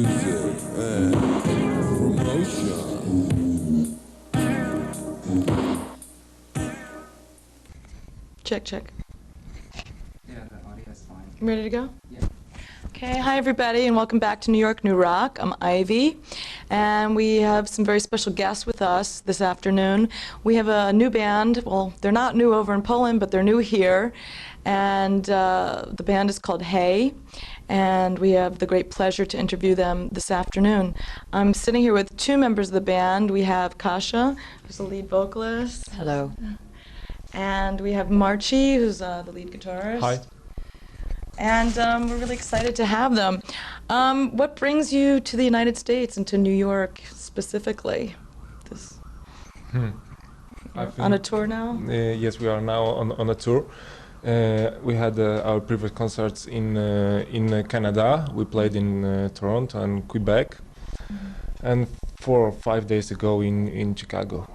music and promotion. Check, check. Yeah, the audio is fine. Ready to go? Yeah. Okay, hi everybody and welcome back to New York, New Rock. I'm Ivy and we have some very special guests with us this afternoon. We have a new band. Well, they're not new over in Poland, but they're new here. And the band is called Hey, and we have the great pleasure to interview them this afternoon. I'm sitting here with two members of the band. We have Kasia, who's the lead vocalist. Hello. And we have Marcin, who's the lead guitarist. Hi. And we're really excited to have them. What brings you to the United States and to New York specifically? On a tour now? Yes, we are now on a tour. We had our previous concerts in Canada. We played in Toronto and Quebec, and 4 or 5 days ago in Chicago.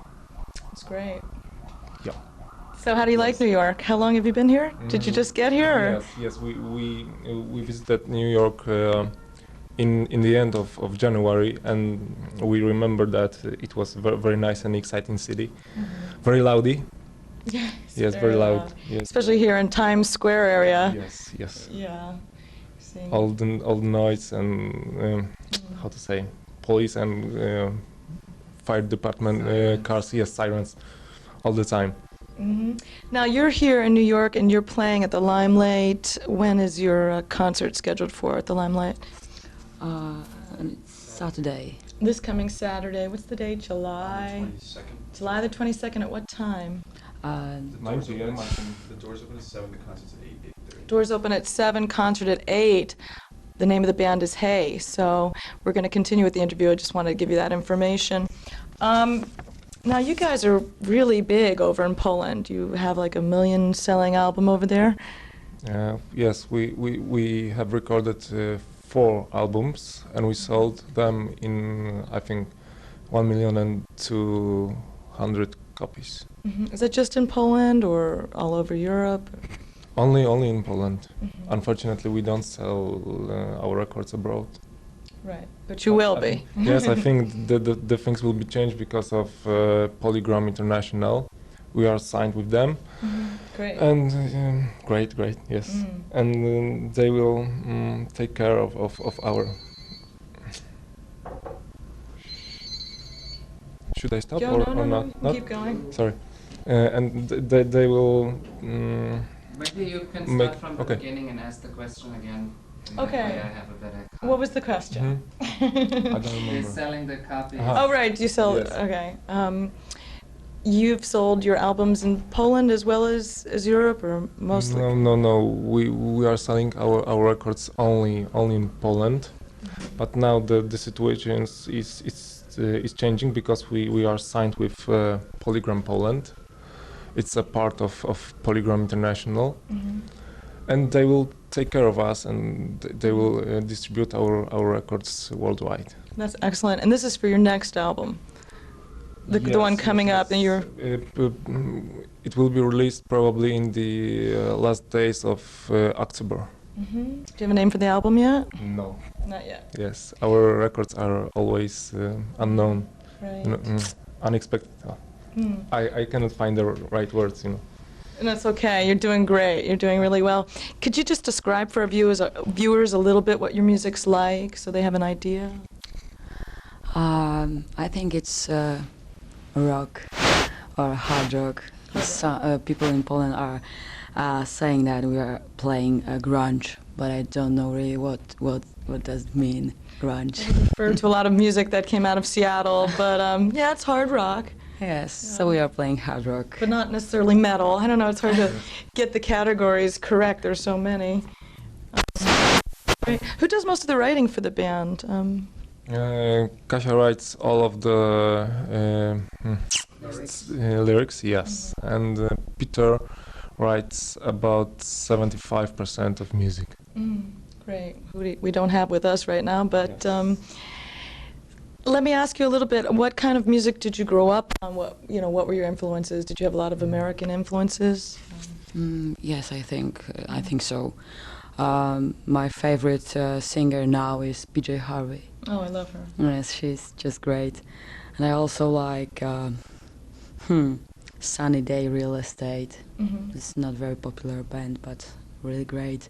That's great. Yeah. So how do you like New York? How long have you been here? Did you just get here? Or? Yes. We visited New York in the end of January, and we remember that it was a very nice and exciting city, very loudy. Yes, very loud. Yes. Especially here in Times Square area. Yes. Yeah. All the noise and how to say, police and fire department cars. Yes, sirens, all the time. Now you're here in New York and you're playing at the Limelight. When is your concert scheduled for at the Limelight? Saturday. This coming Saturday. What's the date? July? 22nd. July the 22nd. At what time? The doors open at 7, the concert's at 8, 8:30. Doors open at 7, concert at 8. The name of the band is Hey, so we're going to continue with the interview. I just wanted to give you that information. Now, you guys are really big over in Poland. You have like a million-selling album over there. Yes, we have recorded 4 albums, and we sold them in, I think, 1,200,000 copies. Is that just in Poland or all over Europe? Only in Poland. Unfortunately, we don't sell our records abroad. Right, but you will be. Yes, I think the things will be changed because of Polygram International. We are signed with them. Great. And great, yes. And they will take care of our... Should I stop no, not? Keep going. Sorry. And they will... Maybe you can start from the okay. beginning and ask the question again. Okay. That way I have a better copy. What was the question? I don't remember. You're selling the copy. Oh, right, you sell Yes. okay. You've sold your albums in Poland as well as Europe, or mostly? No. We are selling our records only in Poland. But now the situation is changing because we are signed with Polygram Poland. It's a part of Polygram International, and they will take care of us, and they will distribute our records worldwide. That's excellent. And this is for your next album, the one coming up, and you're. It will be released probably in the last days of October. Do you have a name for the album yet? No. Not yet. Yes, our records are always unknown, Right. unexpected. I cannot find the right words, And that's okay. You're doing great. You're doing really well. Could you just describe for our viewers a little bit what your music's like, so they have an idea? I think it's rock or hard rock. People in Poland are saying that we are playing grunge, but I don't know really what does it mean, grunge. Refer to a lot of music that came out of Seattle, but yeah, it's hard rock. Yes, so we are playing hard rock. But not necessarily metal. I don't know, it's hard to get the categories correct. There's so many. Right. Who does most of the writing for the band? Kasia writes all of the lyrics, yes, and Peter writes about 75% of music. Great. We don't have with us right now, but let me ask you a little bit. What kind of music did you grow up on? What were your influences? Did you have a lot of American influences? Yes, I think so. My favorite singer now is PJ Harvey. Oh, I love her. Yes, she's just great. And I also like Sunny Day Real Estate. It's not very popular band, but really great.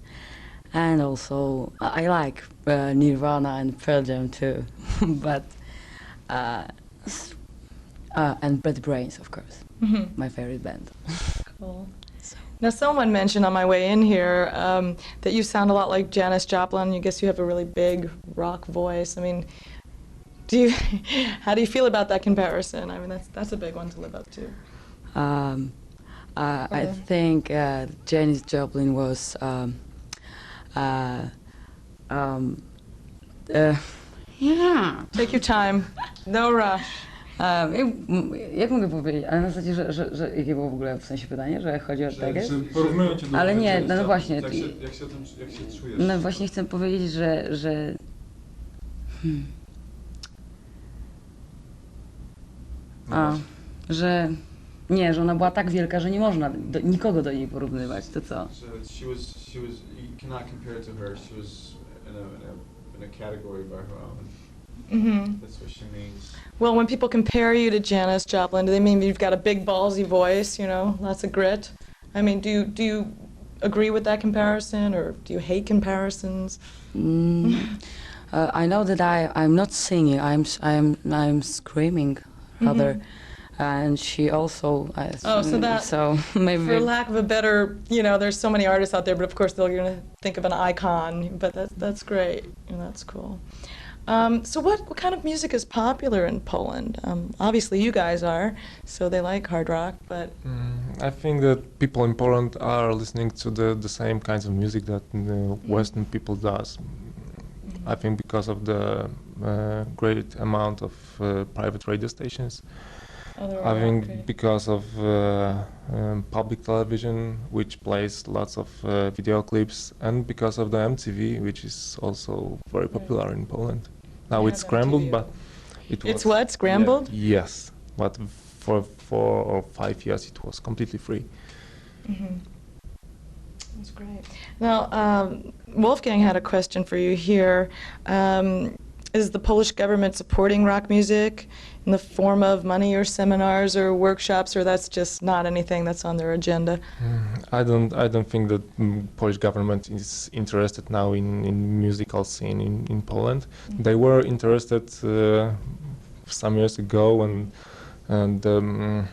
And also I like Nirvana and Pearl Jam too, but and Bad Brains, of course, my favorite band. Cool. Now, someone mentioned on my way in here that you sound a lot like Janis Joplin. I guess you have a really big rock voice. I mean, how do you feel about that comparison? I mean, that's a big one to live up to. I think Janis Joplin was Take your time. No rush. Jak mogę powiedzieć? Ale na zasadzie, że jakie było w ogóle w sensie pytanie, że chodzi o tego? Porównują cię do Ale nie, no właśnie. Jak się czujesz? No właśnie chcę powiedzieć, że że nie, że ona była tak wielka, że nie można nikogo do niej porównywać, to co? She was, you cannot compare to her. She was in a category by her own. That's what she means. Well, when people compare you to Janis Joplin, do they mean you've got a big ballsy voice, you know, lots of grit? I mean, do you agree with that comparison, or do you hate comparisons? I know that I'm not singing. I'm screaming, rather. And she also. So maybe. For lack of a better, you know, there's so many artists out there, but of course they're going to think of an icon. But that's great, and that's cool. So what kind of music is popular in Poland? Obviously you guys are, so they like hard rock, but... I think that people in Poland are listening to the same kinds of music that Western people does. I think because of the great amount of private radio stations. I think because of public television, which plays lots of video clips, and because of the MTV, which is also very popular in Poland. Now it's scrambled, but it was... It's what? Scrambled? Yeah, yes, but for 4 or 5 years it was completely free. That's great. Now, Wolfgang had a question for you here. Is the Polish government supporting rock music in the form of money or seminars or workshops, or that's just not anything that's on their agenda? I don't think that Polish government is interested now in musical scene in Poland. They were interested some years ago, and the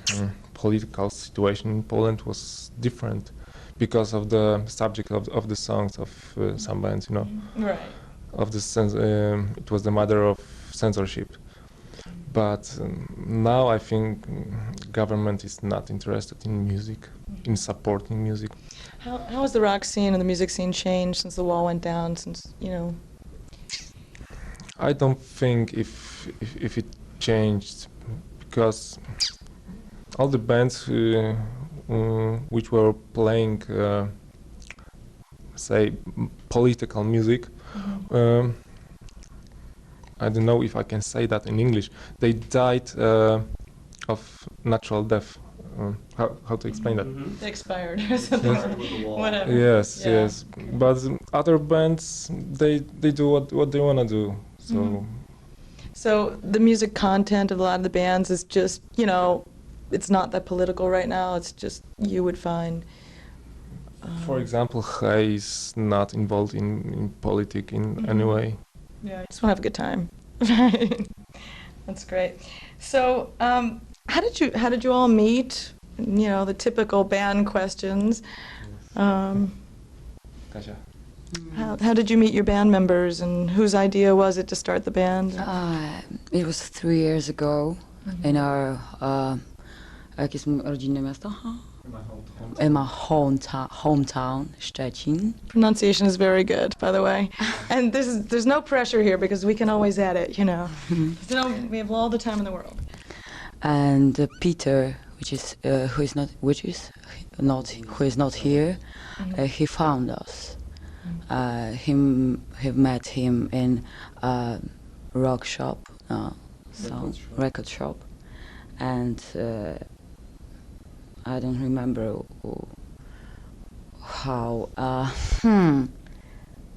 political situation in Poland was different because of the subject of the songs of some bands, you know. Right. Of the it was the matter of censorship, but now I think government is not interested in music, in supporting music. How has the rock scene and the music scene changed since the wall went down? Since, you know, I don't think if it changed, because all the bands which were playing, say, political music. I don't know if I can say that in English. They died of natural death. How to explain that? they expired or something. Whatever. Yes, Yeah. yes. But other bands, they do what they wanna do. So. So the music content of a lot of the bands is just, you know, it's not that political right now. It's just you would find. For example, Hey is not involved in politics in any way. Yeah, I just want to have a good time. That's great. So, how did you all meet? You know, the typical band questions. Kasia. How did you meet your band members, and whose idea was it to start the band? It was 3 years ago in our jakie jest moje rodzinne miasto? In my hometown, Szczecin. Pronunciation is very good, by the way. And there's no pressure here because we can always add it, you know. We have all the time in the world. And Peter, who is not here, he found us. He met him in a rock shop, record shop, and I don't remember how.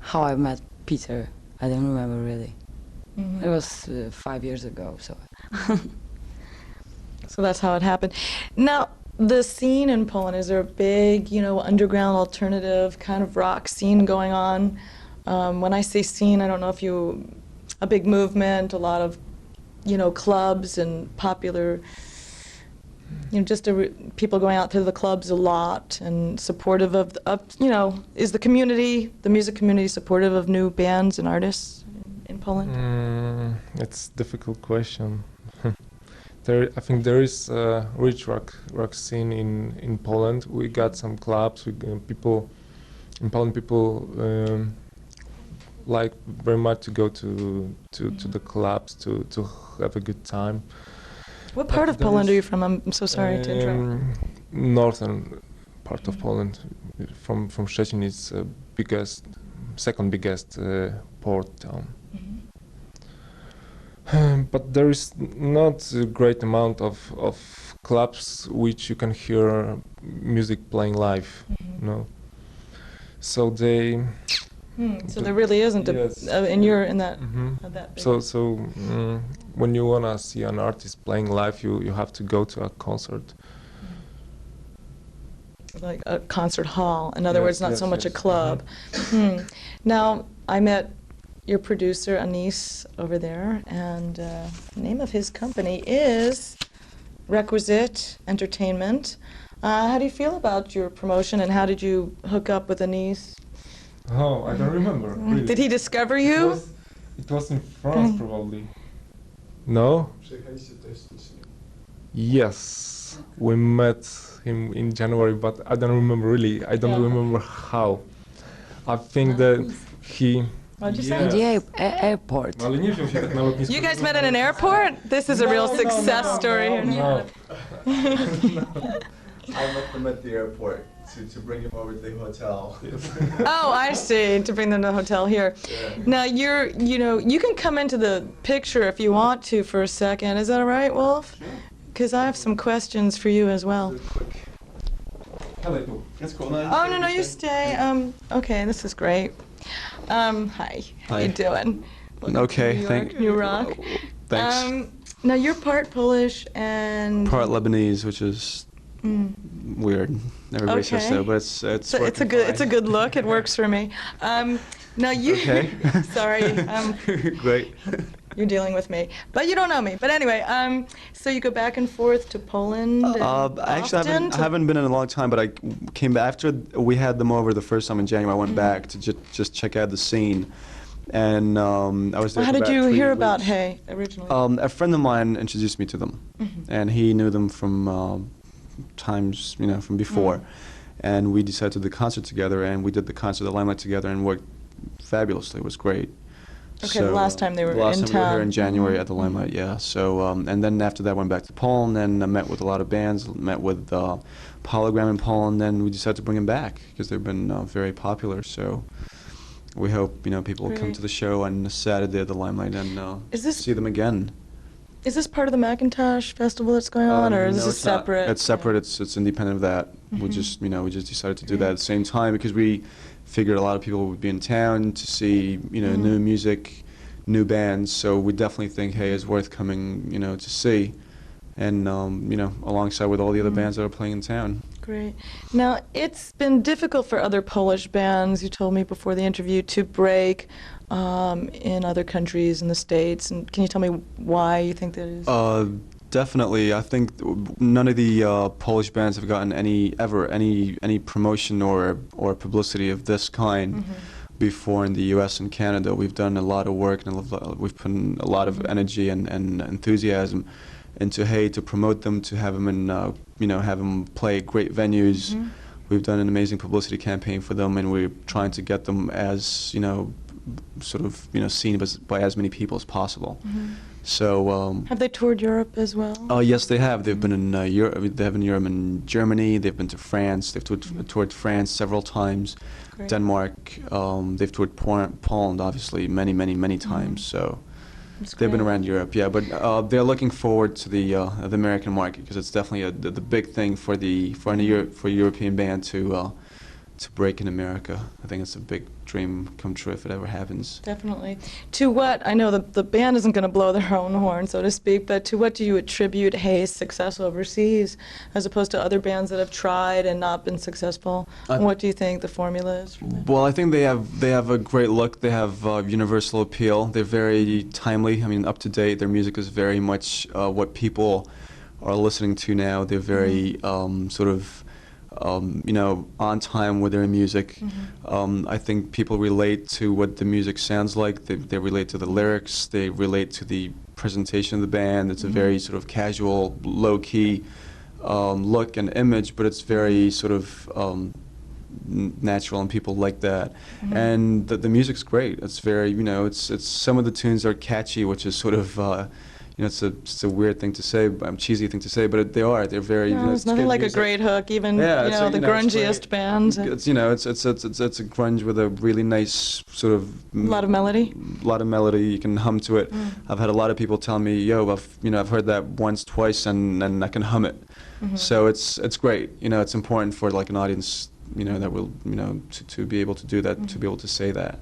how I met Peter. I don't remember really. Mhm. It was 5 years ago, so. So that's how it happened. Now, the scene in Poland, is there a big, underground alternative kind of rock scene going on? When I say scene, I don't know if a big movement, a lot of, clubs and popular, just people going out to the clubs a lot and supportive of, is the music community supportive of new bands and artists in Poland? It's a difficult question. I think there is a rich rock scene in Poland. We got some clubs. People in Poland, like very much to go to the clubs to have a good time. What part of Poland are you from? I'm so sorry to interrupt. Northern part of Poland. From Szczecin is second biggest port town. But there is not a great amount of clubs which you can hear music playing live, So they. So there really isn't yes. and you're in that. That big. So when you wanna see an artist playing live, you have to go to a concert. Like a concert hall. In other words, not so much a yes. club. Now, I met your producer, Anis, over there, and the name of his company is Requisite Entertainment. How do you feel about your promotion, and how did you hook up with Anis? Oh, I don't remember. Really. Did he discover you? It was in France, probably. No? Yes, we met him in January, but I don't remember really. I don't remember how. I think that he. What'd you In say? the airport. You guys met in an airport? This is a real success story here. No. I met them at the airport to bring him over to the hotel. Oh, I see. To bring them to the hotel here. Yeah. Now you can come into the picture if you want to for a second. Is that all right, Wolf? Because I have some questions for you as well. That's cool. Oh no, you stay. Okay, this is great. Hi. How you doing? Welcome Okay, to New York, New Rock. Thanks. Now you're part Polish and Part Lebanese, which is weird. Everybody says Okay. so, but it's so it's a good look. It works for me. Now you. Okay. Sorry. Great. You're dealing with me, but you don't know me. But anyway, so you go back and forth to Poland. Actually, often I haven't been in a long time, but I came back after we had them over the first time in January. I went back to just check out the scene, and I was there. How for did about you 3 hear weeks. about Hey originally? A friend of mine introduced me to them, and he knew them from times, from before. And we decided to do the concert together, and we did the concert, the Limelight together, and worked fabulously. It was great. Okay, the last time they were the last in time we were here town. in January at the Limelight, yeah. So, and then after that, went back to Poland, and I met with a lot of bands, met with Polygram in Poland, and we decided to bring them back because they've been very popular. So we hope people will come Great. to the show on Saturday at the Limelight and Is this- see them again. Is this part of the Macintosh Festival that's going on, or is No, this it's not. separate? It's separate. It's independent of that. We just decided to do that at the same time because we figured a lot of people would be in town to see new music, new bands. So we definitely think Hey is worth coming to see, and alongside with all the other bands that are playing in town. Great. Now, it's been difficult for other Polish bands, you told me before the interview, to break in other countries, in the States. And can you tell me why you think that is? Definitely. I think none of the Polish bands have gotten any promotion or publicity of this kind before in the U.S. and Canada. We've done a lot of work and we've put in a lot of energy and enthusiasm into Hey to promote them, to have them have them play at great venues. We've done an amazing publicity campaign for them, and we're trying to get them as seen by as many people as possible. So Have they toured Europe as well? yes, they have. They've been in Europe. They have in Europe and Germany. They've been to France. They've toured France several times. Great. Denmark. They've toured Poland, obviously, many times. So That's they've been great. around Europe. Yeah, but they're looking forward to the American market because it's definitely the big thing for a European band to break in America. I think it's a big dream come true if it ever happens. Definitely. To what, I know the band isn't going to blow their own horn, so to speak, but to what do you attribute Hayes' success overseas as opposed to other bands that have tried and not been successful? What do you think the formula is for them? Well, I think they have a great look. They have universal appeal. They're very timely. I mean, up to date. Their music is very much what people are listening to now. They're very sort of on time with their music. I think people relate to what the music sounds like. They relate to the lyrics. They relate to the presentation of the band. It's a very sort of casual, low-key look and image, but it's very sort of natural, and people like that. And the music's great. It's very, it's some of the tunes are catchy, which is sort of it's a weird thing to say, cheesy thing to say, but they're very. No, there's nothing like music. A great hook, even the grungiest bands. It's it's a grunge with a really nice sort of. A lot of melody. A lot of melody. You can hum to it. I've had a lot of people tell me, "Yo, I've heard that once, twice, and I can hum it." So it's great. It's important for like an audience, that will, to be able to do that, to be able to say that.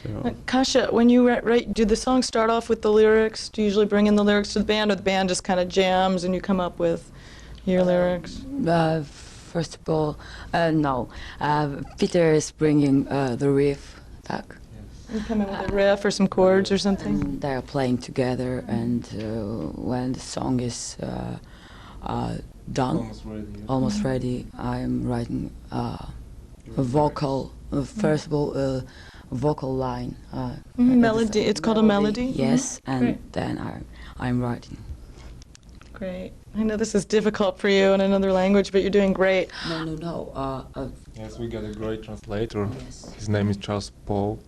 So. Kasia, when you write, do the songs start off with the lyrics? Do you usually bring in the lyrics to the band, or the band just kind of jams and you come up with your lyrics? First of all, no. Peter is bringing the riff. Tak. You come in with a riff or some chords or something? And they are playing together, and when the song is done, almost ready, I'm writing a vocal, first of all, vocal line. Melody. It's called a melody. Yes, and then I'm writing. Great. I know this is difficult for you in another language, but you're doing great. No. Yes, we got a great translator. Yes. His name is Charles Paul,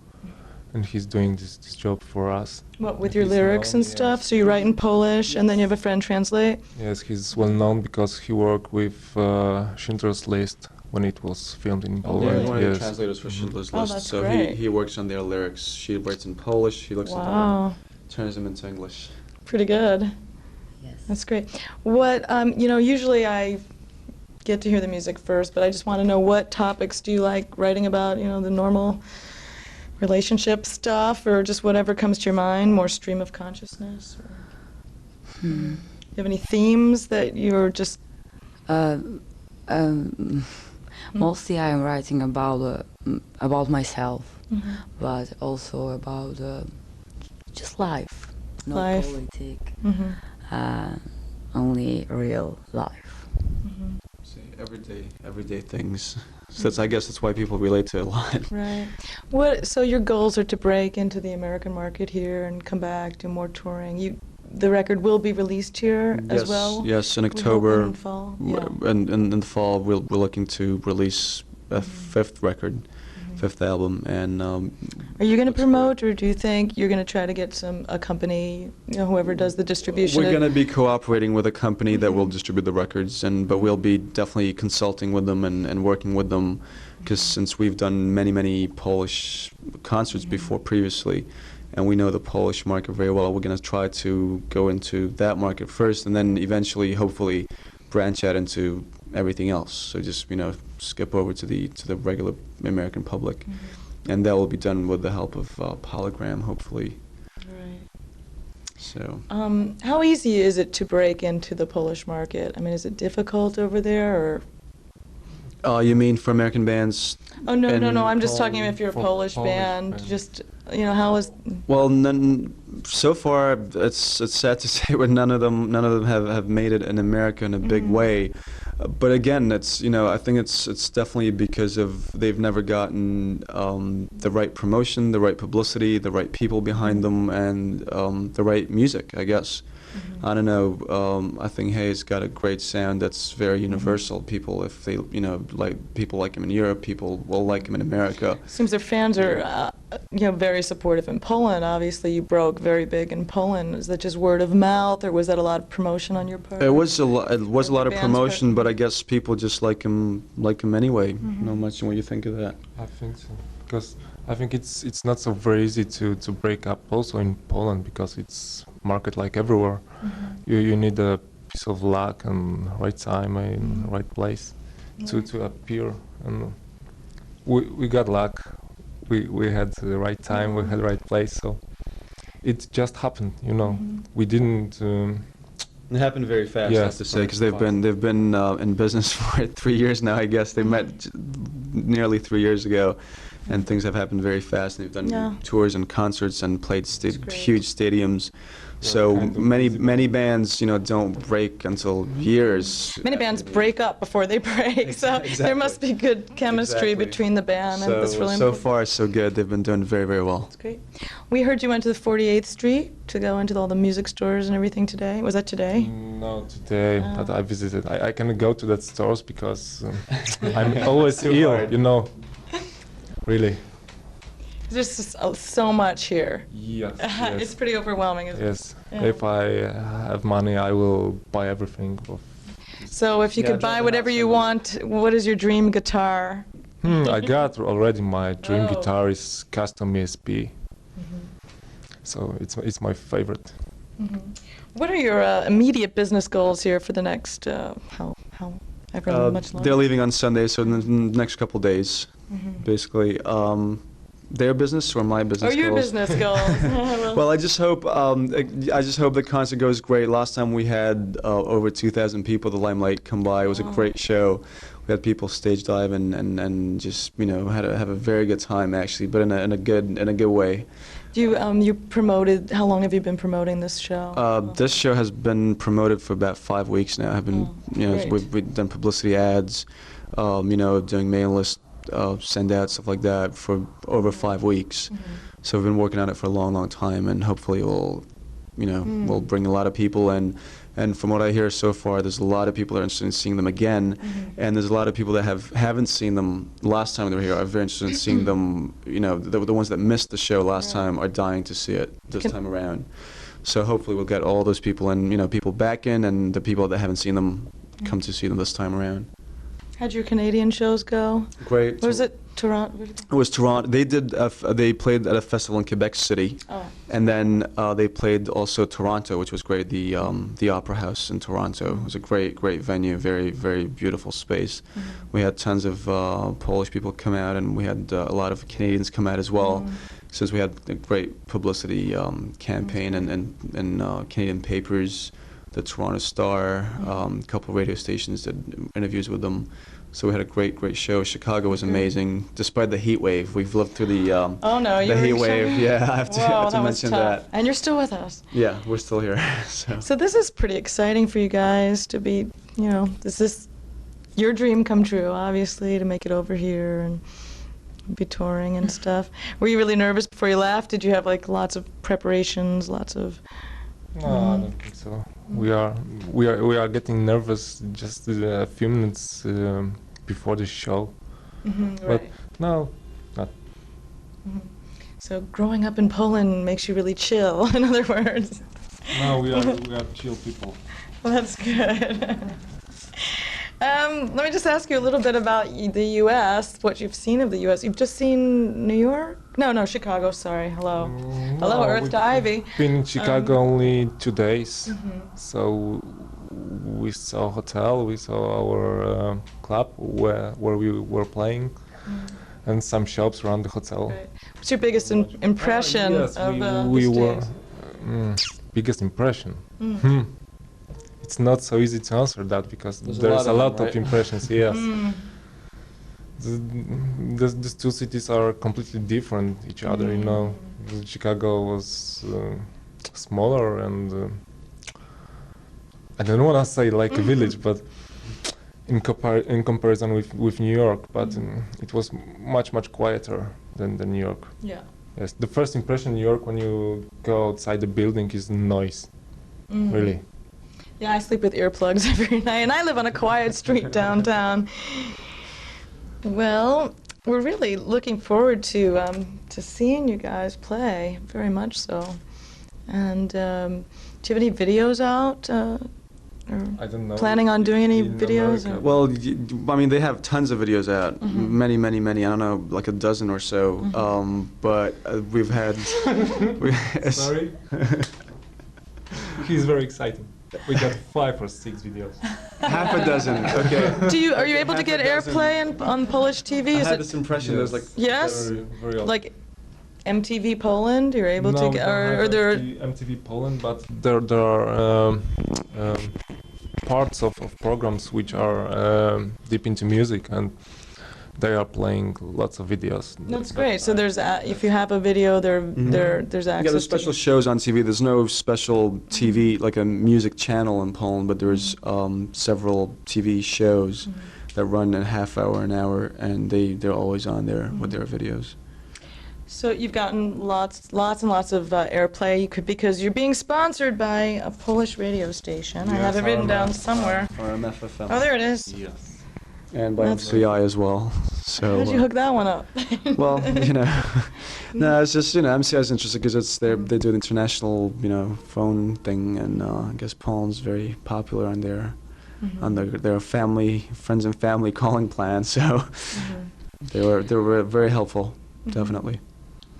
and he's doing this job for us. What, with your lyrics and stuff? So you write in Polish, and then you have a friend translate? Yes, he's well known because he worked with Schindler's List when it was filmed in Poland. One of the translators for Schindler's List. That's so great. he works on their lyrics. She writes in Polish. He looks at them, turns them into English. Pretty good. Yes. That's great. What usually I get to hear the music first, but I just want to know, what topics do you like writing about? The normal relationship stuff, or just whatever comes to your mind, more stream of consciousness? Or do you have any themes that you're just... Mostly I am writing about myself, but also about just life, no Life. politics, only real life. See, everyday things. So I guess that's why people relate to it a lot. Right. So your goals are to break into the American market here and come back, do more touring. The record will be released here as well? Yes, in We hope October. in fall. And in the fall, we're looking to release a fifth record, fifth album. And are you going to promote, or do you think you're going to try to get a company, whoever does the distribution? We're going to be cooperating with a company that will distribute the records, but we'll be definitely consulting with them and working with them, because since we've done many Polish concerts before previously, and we know the Polish market very well, we're going to try to go into that market first, and then eventually, hopefully, branch out into everything else. So just skip over to the regular American public, and that will be done with the help of Polygram, hopefully. Right. So. How easy is it to break into the Polish market? I mean, is it difficult over there, or? You mean for American bands? Oh no! I'm just talking if you're a Polish band. Just how is? Well, so far it's sad to say, but none of them have made it in America in a big way. But again, it's I think it's definitely because they've never gotten the right promotion, the right publicity, the right people behind them, and the right music, I guess. I don't know. I think Hayes got a great sound that's very universal. People, if they, people like him in Europe, people will like him in America. Seems their fans are, very supportive in Poland. Obviously, you broke very big in Poland. Is that just word of mouth, or was that a lot of promotion on your part? It was a lot of promotion, but I guess people just like him anyway. Not much. What do you think of that? I think so, because I think it's not so very easy to break up also in Poland, because it's market like everywhere. You need a piece of luck and right time and right place to appear, and we got luck. We had the right time. We had the right place. So it just happened. You know, we didn't. It happened very fast, I have to say, because they've been in business for 3 years now. I guess they met nearly 3 years ago, and things have happened very fast. They've done tours and concerts and played huge stadiums. So many bands, you know, don't break until years. Many bands break up before they break, so there must be good chemistry between the band, and that's really important. So far, so good. They've been doing very, very well. That's great. We heard you went to the 48th Street to go into all the music stores and everything today. Was that today? No, today that I visited. I cannot go to that stores because I'm always ill, you know. Really. There's just so much here. Yes, It's pretty overwhelming, isn't it? Yes. If I have money, I will buy everything. So if you could buy whatever you want, what is your dream guitar? I got already my dream guitar is custom ESP. So it's my favorite. What are your immediate business goals here for the next however much longer? They're leaving on Sunday, so in the next couple of days, basically. Their business or my business goals? Or your business goals. Well, I just hope the concert goes great. Last time we had over 2,000 people, the Limelight, come by. It was a great show. We had people stage dive and just, you know, have a very good time actually, but in a good way. You promoted. How long have you been promoting this show? This show has been promoted for about 5 weeks now. I've been, you know, we've done publicity ads, you know, doing mailing list. Send out stuff like that for over 5 weeks. So we've been working on it for a long time, and hopefully we'll bring a lot of people in. And from what I hear so far, there's a lot of people that are interested in seeing them again, and there's a lot of people that haven't seen them last time they were here are very interested in seeing them. You know, the ones that missed the show last time are dying to see it this time around. So hopefully we'll get all those people and, you know, people back in, and the people that haven't seen them come to see them this time around. How'd your Canadian shows go? Great. What was it? Toronto? It was Toronto. They played at a festival in Quebec City, and then they played also Toronto, which was great. The Opera House in Toronto. It was a great venue, very beautiful space. We had tons of Polish people come out, and we had a lot of Canadians come out as well. Since we had a great publicity campaign and Canadian papers, the Toronto Star, a couple of radio stations did interviews with them. So we had a great show. Chicago was amazing, despite the heat wave. We've lived through the heat wave. Yeah, I have to mention that. And you're still with us. Yeah, we're still here. So this is pretty exciting for you guys to be, you know, this is your dream come true, obviously, to make it over here and be touring and stuff. Were you really nervous before you left? Did you have like lots of preparations, lots of? No, I don't think so. We are getting nervous just a few minutes before the show, but no, not. So growing up in Poland makes you really chill. In other words. No, we are chill people. Well, that's good. Let me just ask you a little bit about the U.S., what you've seen of the U.S. You've just seen New York? No, Chicago, sorry. Hello. Hello, Earth to Ivy. Been in Chicago only 2 days. So we saw a hotel, we saw our club where we were playing, and some shops around the hotel. Right. What's your biggest impression of we these were days? Biggest impression? It's not so easy to answer that because there's a lot of impressions, yes. These two cities are completely different each other, you know. Chicago was smaller and I don't want to say like a village, but in comparison with New York, but it was much quieter than New York. Yeah. Yes, the first impression in New York when you go outside the building is noise, really. Yeah, I sleep with earplugs every night, and I live on a quiet street downtown. Well, we're really looking forward to seeing you guys play, very much so. And do you have any videos out? Or I don't know. Planning on doing any in videos? America. Well, I mean, they have tons of videos out, many. I don't know, like a dozen or so. But we've had. Sorry. He's very excited. We got 5 or 6 videos. Half a dozen. Okay. Are you able to get airplay on Polish TV? I Is had it this impression there's like yes? Very often. Like MTV Poland? You're able no, to we get, don't have or there? MTV Poland, but there are parts of programs which are deep into music, and they are playing lots of videos. That's great. So there's if you have a video, there's access. Yeah, there's special shows on TV. There's no special TV, like a music channel in Poland, but there's several TV shows that run a half hour, an hour, and they're always on there with their videos. So you've gotten lots and lots of airplay because you're being sponsored by a Polish radio station. I have it written down somewhere. RMF FM. Oh, there it is. Yes. And by That's MCI as well. So. How did you hook that one up? Well, you know, no, it's just, you know, MCI is interesting because they do the international, you know, phone thing, and I guess Poland's very popular on their friends and family calling plan. So they were very helpful, definitely.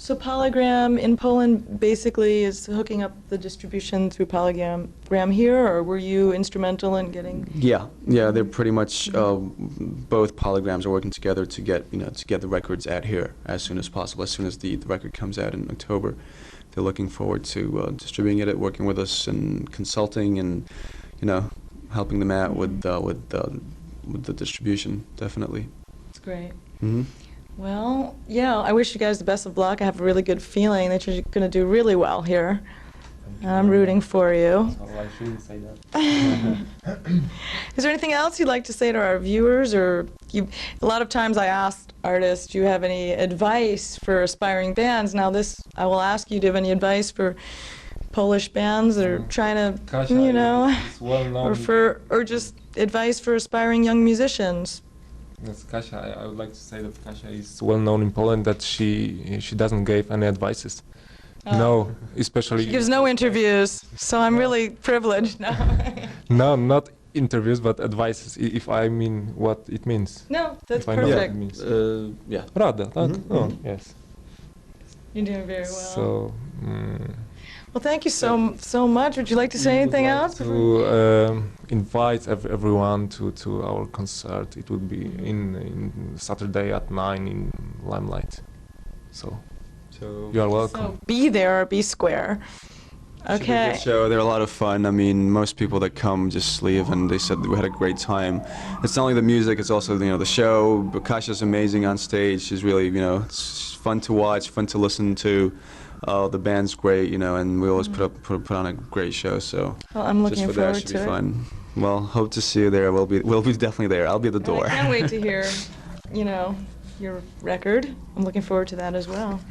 So Polygram in Poland basically is hooking up the distribution through Polygram here, or were you instrumental in getting? Yeah, they're pretty much both Polygrams are working together to get the records out here as soon as possible. As soon as the record comes out in October, they're looking forward to distributing it, working with us and consulting, and helping them out with the distribution. Definitely. That's great. Mm-hmm. Well, yeah, I wish you guys the best of luck. I have a really good feeling that you're going to do really well here. I'm rooting for you. Oh, I shouldn't say that. Is there anything else you'd like to say to our viewers? Or a lot of times I ask artists, do you have any advice for aspiring bands? Now I will ask you, do you have any advice for Polish bands that are trying to, Kasia is well known. or just advice for aspiring young musicians? Yes, Kasia, I would like to say that Kasia is well known in Poland, that she doesn't give any advices. No, especially. She gives no interviews, so I'm really privileged now. No, not interviews, but advices. If I mean what it means. No, that's if I know what perfect. it means. Yeah. Rada, tak? Oh, yes. You're doing very well. So. Well, thank you so much. Would you like to say anything else? To invite everyone to our concert. It will be in Saturday at 9 in Limelight. So you are welcome. So be there or be square. Should be a good show. They're a lot of fun. I mean, most people that come just leave, and they said we had a great time. It's not only the music; it's also the show. Kasia's amazing on stage. She's really it's fun to watch, fun to listen to. The band's great, and we always put on a great show. So well, I'm looking just for forward that should to be it. Fun. Well, hope to see you there. We'll be definitely there. I'll be at the door. And I can't wait to hear, your record. I'm looking forward to that as well.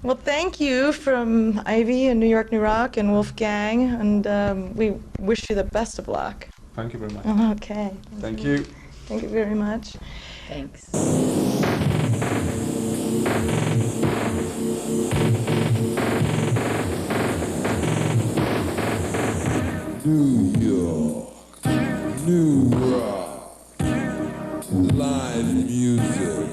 Well, thank you from Ivy and New York New Rock and Wolfgang, and we wish you the best of luck. Thank you very much. Okay. Thank you. Thank you very much. Thanks. New York, New Rock, live music,